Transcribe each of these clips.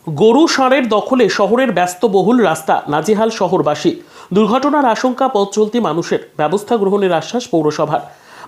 গরু ষাঁড়ের দখলে শহরের ব্যস্তবহুল রাস্তা, নাজেহাল শহরবাসী। দুর্ঘটনার আশঙ্কা পথ চলতি মানুষের, ব্যবস্থা গ্রহণের আশ্বাস পৌরসভার।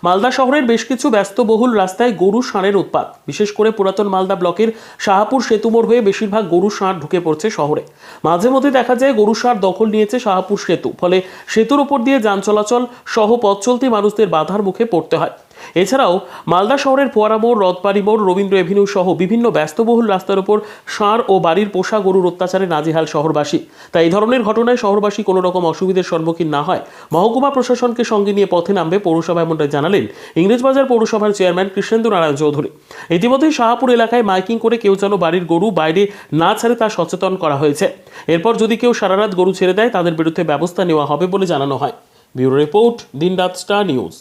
মালদা শহরের বেশ কিছু ব্যস্তবহুল রাস্তায় গরু ষাঁড়ের উৎপাত। বিশেষ করে পুরাতন মালদা ব্লকের শাহাপুর সেতুমোড় হয়ে বেশিরভাগ গরু ষাঁড় ঢুকে পড়ছে শহরে। মাঝে মধ্যে দেখা যায় গরু ষাঁড় দখল নিয়েছে শাহাপুর সেতু, ফলে সেতুর উপর দিয়ে যান চলাচল সহ পথ চলতি মানুষদের বাধার মুখে পড়তে হয়। এছাড়াও মালদা শহরের ফোয়ারা মোড়, রথবাড়ি মোড়, রবীন্দ্র এভিনিউ সহ বিভিন্ন ব্যস্তবহুল রাস্তার উপর ষাঁড় ও বাড়ির পোষা গরুর অত্যাচারে নাজেহাল শহরবাসী। তাই এই ধরনের ঘটনায় শহরবাসী কোনো রকম অসুবিধার সম্মুখীন না হয় মহকুমা প্রশাসনকে সঙ্গে নিয়ে পথে নামবে পৌরসভা, এমনটাই জানালেন ইংরেজবাজার পৌরসভার চেয়ারম্যান কৃষ্ণেন্দু নারায়ণ চৌধুরী। ইতিমধ্যেই শাহাপুর এলাকায় মাইকিং করে কেউ যেন বাড়ির গরু বাইরে না ছাড়ে তা সচেতন করা হয়েছে। এরপর যদি কেউ সারারাত গরু ছেড়ে দেয় তাদের বিরুদ্ধে ব্যবস্থা নেওয়া হবে বলে জানানো হয়। ব্যুরো রিপোর্ট, দিনরাত স্টার নিউজ।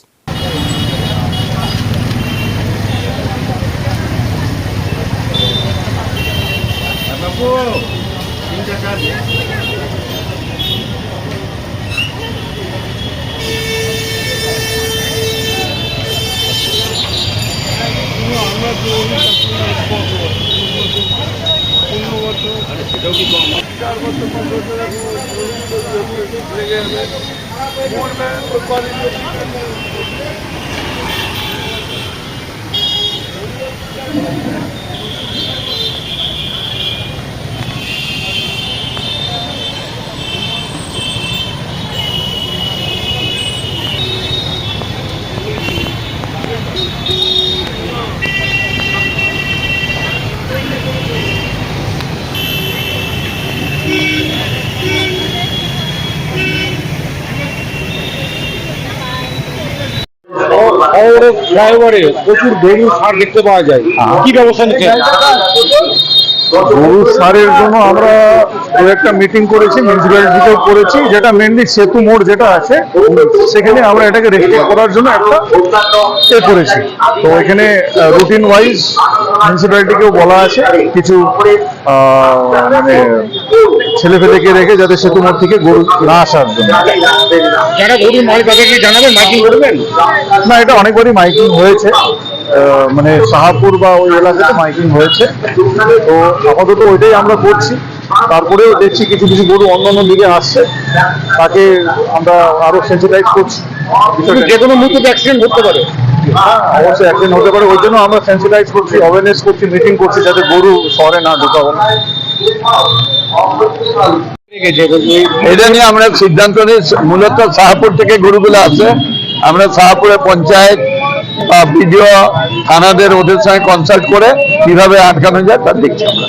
ফ্লাইওভারে প্রচুর গরু ষাঁড় দেখতে পাওয়া যায়, কি ব্যবস্থা নিচ্ছেন? গরু ষাঁড়ের জন্য আমরা একটা মিটিং করেছি, মিউনিসিপ্যালিটিতেও করেছি, যেটা মেনলি সেতু মোড় যেটা আছে সেখানে আমরা এটাকে রেস্ট্রিক্ট করার জন্য একটা করেছি। তো এখানে রুটিন ওয়াইজ মিউনিসিপ্যালিটিকেও বলা আছে কিছু মানে ছেলেফেলেকে রেখে যাতে সেতু মোড় থেকে গরু না আসার জন্য। যারা গরুর মালিক তাদেরকে জানাবেন, মাইকিং করবেন? না, এটা অনেকবারই মাইকিং হয়েছে, মানে শাহাপুর বা ওই এলাকাতে মাইকিং হয়েছে। তো আপাতত ওইটাই আমরা করছি। তারপরেও দেখছি কিছু কিছু গরু অন্য দিকে আসছে, তাকে আমরা আরো সেন্সিটাইজ করছি। যে কোনো মুহূর্তে অ্যাক্সিডেন্ট হতে পারে, অবশ্যই অ্যাক্সিডেন্ট হতে পারে, ওই জন্য আমরা সেন্সিটাইজ করছি, অ্যাওয়ারনেস করছি, মিটিং করছি যাতে গরু শহরে না ঢোকা হয়। এটা নিয়ে আমরা সিদ্ধান্ত নিই। মূলত শাহাপুর থেকে গরুগুলো আসে, আমরা শাহাপুরের পঞ্চায়েত বা বিডিও থানাদের ওদের সঙ্গে কনসাল্ট করে কিভাবে আটকানো যায় তা দেখছি আমরা।